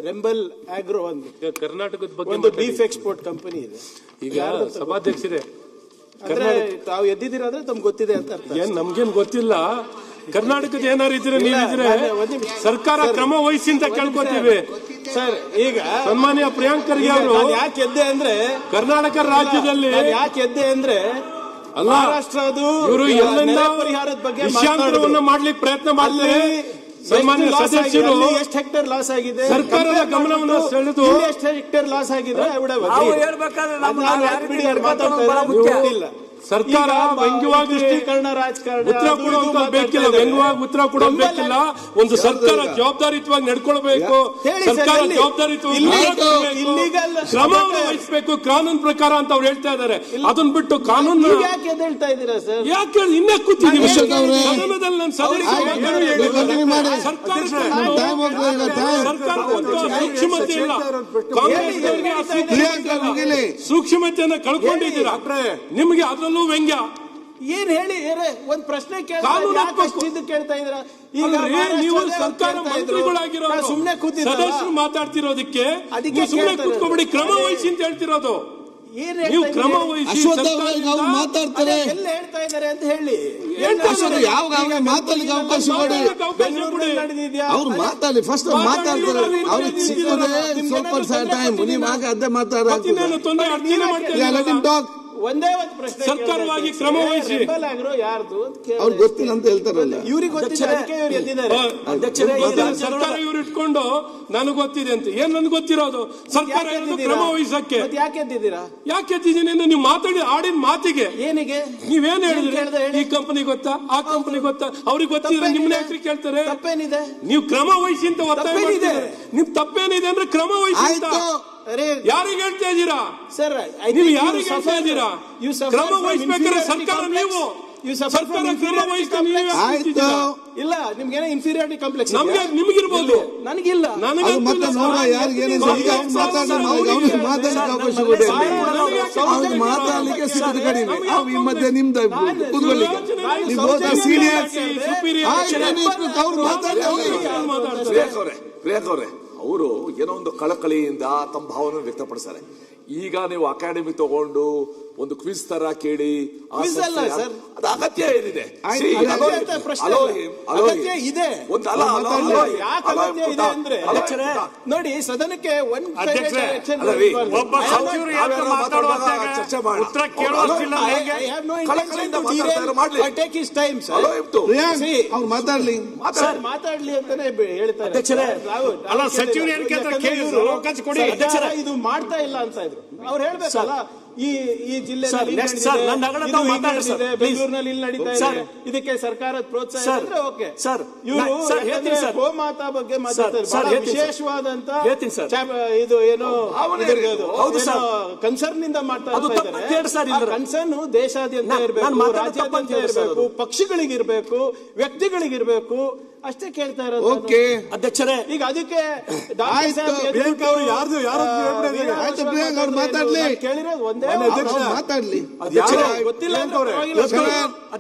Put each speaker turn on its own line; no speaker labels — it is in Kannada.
ರೆಂಬಲ್ ಆಗ್ರೋ
ಕರ್ನಾಟಕದ ಬಗ್ಗೆ
ಒಂದು ಬೀಫ್ ಎಕ್ಸ್ಪೋರ್ಟ್ ಕಂಪನಿ ಇದೆ.
ಈಗ ಸಭಾಧ್ಯಕ್ಷರೇ,
ಅಂದ್ರೆ ತಾವು ಎದ್ದಿದ್ದೀರಾ ಅಂದ್ರೆ ತಮ್ಗೆ ಗೊತ್ತಿದೆ ಅಂತ ಅರ್ಥ.
ಏನ್ ನಮ್ಗೇನ್ ಗೊತ್ತಿಲ್ಲ. ಕರ್ನಾಟಕದ ಏನಾರು ಇದ್ರೆ ನೀವಿದ್ರೆ ಸರ್ಕಾರ ಕ್ರಮ ವಹಿಸಿ ಅಂತ ಕೇಳ್ಕೊತೀವಿ
ಸರ್. ಈಗ
ಸನ್ಮಾನ್ಯ ಪ್ರಿಯಾಂಕ್ ಖರ್ಗೆ ಅವರು
ಯಾಕೆ ಎದ್ದೆ ಅಂದ್ರೆ
ಕರ್ನಾಟಕ ರಾಜ್ಯದಲ್ಲಿ
ಯಾಕೆ ಎದ್ದೆ ಅಂದ್ರೆ ಮಹಾರಾಷ್ಟ್ರದು
ಇವರು ಎಲ್ಲ
ಪರಿಹಾರದ ಬಗ್ಗೆ
ವಿಷಯಾಂತರವನ್ನ ಮಾಡ್ಲಿಕ್ಕೆ ಪ್ರಯತ್ನ ಮಾಡ್ತಾರೆ. ಸನ್ಮಾನ್ಯ ಸದಸ್ಯರು
ಎಷ್ಟು ಹೆಕ್ಟೇರ್ ಲಾಸ್ ಆಗಿದೆ
ಸರ್ಕಾರದ ಗಮನವನ್ನು ಸೆಳೆದು
ಎಷ್ಟು ಹೆಕ್ಟೇರ್ ಲಾಸ್ ಆಗಿದೆ
ಸರ್ಕಾರ ವ್ಯಂಗ್ಯವಾಗಿ
ರಾಜಕಾರಣ
ಉತ್ತರ ಕೊಡುವಂತ ಬೇಕಿಲ್ಲ. ವ್ಯಂಗ್ಯವಾಗಿ ಉತ್ತರ ಕೊಡೋದು ಬೇಕಿಲ್ಲ. ಒಂದು ಸರ್ಕಾರ ಜವಾಬ್ದಾರಿಯುತವಾಗಿ ನಡ್ಕೊಳ್ಬೇಕು. ಸರ್ಕಾರ ಜವಾಬ್ದಾರಿಯುತವಾಗಿ ಕ್ರಮವನ್ನು ವಹಿಸಬೇಕು ಕಾನೂನು ಪ್ರಕಾರ ಅಂತ ಅವ್ರು ಹೇಳ್ತಾ ಇದ್ದಾರೆ. ಅದನ್ನ ಬಿಟ್ಟು ಕಾನೂನು
ಯಾಕೆ ಹೇಳ್ತಾ ಇದ್ದೀರಾ ಸರ್?
ಯಾಕೆ ಇನ್ನೇ ಕೂತಿದ್ದೀವಿ ಸದನದಲ್ಲಿ? ನಾನು ಸೂಕ್ಷ್ಮತೆ ಇಲ್ಲ. ಕಾಂಗ್ರೆಸ್ನವರಿಗೆ ಸೂಕ್ಷ್ಮತೆಯನ್ನ ಕಳ್ಕೊಂಡಿದ್ದೀರಾ. ನಿಮಗೆ ಅದರಲ್ಲೂ ವ್ಯಂಗ್ಯ
ಏನ್ ಹೇಳಿ ಒಂದ್ ಪ್ರಶ್ನೆ ಕೇಳ್ತಾ ಇದ್ರ. ಈಗ
ನೀವು ಸರ್ಕಾರ ಮಂತ್ರಿಗಳಾಗಿರೋ
ಸುಮ್ನೆ ಕೂತಿದ್ದೀರ,
ಸದಸ್ಯರು ಮಾತಾಡ್ತಿರೋದಕ್ಕೆ ಸುಮ್ನೆ ಕೂತ್ಕೊಬಿಡಿ. ಕ್ರಮ ವಹಿಸಿ ಅಂತ ಹೇಳ್ತಿರೋದು. ನೀವು ಕ್ರಮ ವಹಿಸಿ
ಮಾತಾಡ್ತಾರೆ
ಎಲ್ಲ ಹೇಳ್ತಾ ಇದಾರೆ ಅಂತ ಹೇಳಿ
ಯಾವ ಮಾತಾಡ್ಲಿಕ್ಕೆ ಅವಕಾಶ ಕೊಡಿ. ಅವ್ರು ಮಾತಾಡಿ ಫಸ್ಟ್ ಮಾತಾಡ್ತಾರೆ. ಅವ್ರಿಗೆ ಸಿಕ್ಕದೆ ಸ್ವಲ್ಪ ಟೈಮ್. ನೀವು ಆಗ ಅದೇ ಮಾತಾಡ
ಒಂದೇ ಒಂದು ಪ್ರಶ್ನೆ.
ಸರ್ಕಾರವಾಗಿ ಕ್ರಮ ವಹಿಸಿ.
ಯಾರ್ದು
ಅವ್ರಿಗೆ ಗೊತ್ತಿಲ್ಲ ಅಂತ ಹೇಳ್ತಾರಲ್ಲ.
ಇವ್ರಿಗೆ ಗೊತ್ತಿದೆ,
ಸರ್ಕಾರ ಇವ್ರು ಇಟ್ಕೊಂಡು ನನಗೆ ಗೊತ್ತಿದೆ ಅಂತ. ಏನ್ ನನ್ಗೆ ಗೊತ್ತಿರೋದು? ಸರ್ಕಾರ ಕ್ರಮ ವಹಿಸಕ್ಕೆ
ಯಾಕೆ ಎದ್ದಿದ್ದೀರಾ?
ಯಾಕೆ ಎದ್ದಿದ್ದೀನಿ? ನೀವು ಮಾತಾಡಿ ಆಡಿನ ಮಾತಿಗೆ
ಏನಿಗೆ
ನೀವೇನ್ ಹೇಳಿದ್ರೆ ಈ ಕಂಪನಿ ಗೊತ್ತಾ, ಆ ಕಂಪನಿ ಗೊತ್ತಾ, ಅವ್ರಿಗೆ ಗೊತ್ತಿದ್ರೆ ನಿಮ್ನ ಯಾಕ್ರಿ ಕೇಳ್ತಾರೆ?
ತಪ್ಪೇನಿದೆ?
ನೀವು ಕ್ರಮ ವಹಿಸಿ ಅಂತ ಒತ್ತಾಯ ಮಾಡಿದ್ರೆ ನಿಮ್ ತಪ್ಪೇನಿದೆ ಅಂದ್ರೆ ಕ್ರಮ ವಹಿಸಿ ಅಂತ ಯಾರಿಗೆ ಹೇಳ್ತಾ ಇದ್ದೀರಾ
ಸರ್?
ನೀವು ಯಾರಿಗೆ ಹೇಳ್ತಾ ಇದ್ದೀರಾ? ಕ್ರಮ ವಹಿಸ್ಬೇಕಾದ್ರೆ ಸರ್ಕಾರ ನೀವು ಸರ್ಕಾರ ಕ್ರಮ
ಇಲ್ಲ. ನಿಮ್ಗೇನೋ ಇನ್ಫೀರಿಯಾರಿಟಿ ಕಾಂಪ್ಲೆಕ್ಸ್
ನಿಮಗಿರ್ಬೋದು,
ನನಗಿಲ್ಲ.
ಮತ್ತೆ ನೋಡ ಯಾರಿಗೇನು ಮಾತಾಡ್ಲಿಕ್ಕೆ ಸಿಗೋದು ಕಡಿಮೆ. ಈ ಮಧ್ಯೆ ನಿಮ್ದು ಸೀನಿಯರ್ ಅವ್ರು
ಪ್ರಿಯಾಂಕ್ ಅವರೇ, ಅವರು ಏನೋ ಒಂದು ಕಳಕಳಿಯಿಂದ ತಮ್ಮ ಭಾವನೆ ವ್ಯಕ್ತಪಡಿಸ್ತಾರೆ. ಈಗ ನೀವು ಅಕಾಡೆಮಿ ತಗೊಂಡು ಒಂದು ಕ್ವಿಜ್ ತರ ಕೇಳಿ ಅದು ಅಗತ್ಯ ಏನಿದೆ?
ನೋಡಿ, ಸದನಕ್ಕೆ
ಮಾತಾಡ್ಲಿ
ಅಂತಾನೆ ಹೇಳ್ತಾರೆ. ಇದು ಮಾಡ್ತಾ ಇಲ್ಲ ಅಂತ ಇದ್ರು. ಅವ್ರು ಹೇಳ್ಬೇಕಲ್ಲ, ಈ ಜಿಲ್ಲೆಯಲ್ಲಿ ಬೆಂಗಳೂರಿನಲ್ಲಿ ಇಲ್ಲಿ ನಡೀತಾ ಇದೆ, ಇದಕ್ಕೆ ಸರ್ಕಾರದ ಪ್ರೋತ್ಸಾಹ ಇದ್ರೆ ಓಕೆ. ಇವರು ಗೋಮಾತಾ ಬಗ್ಗೆ ಮಾತಾಡ್ತಾರೆ. ವಿಶೇಷವಾದಂತ ಇದು ಏನೋ ಕನ್ಸರ್ನ್ ಇಂದ ಮಾಡ್ತಾ ಇದ್ದಾರೆ. ಕನ್ಸರ್ನ್ ದೇಶಾದ್ಯಂತ ಇರಬೇಕು, ರಾಜ್ಯಾದ್ಯಂತ ಇರಬೇಕು, ಪಕ್ಷಿಗಳಿಗಿರ್ಬೇಕು, ವ್ಯಕ್ತಿಗಳಿಗಿರ್ಬೇಕು, ಅಷ್ಟೇ ಕೇಳ್ತಾ ಇರೋದು.
ಓಕೆ
ಅಧ್ಯಕ್ಷರೇ, ಈಗ ಅದಕ್ಕೆ
ಮಾತಾಡ್ಲಿ
ಕೇಳಿರೋದು ಒಂದೇ
ಮಾತಾಡ್ಲಿ
ಗೊತ್ತಿಲ್ಲ.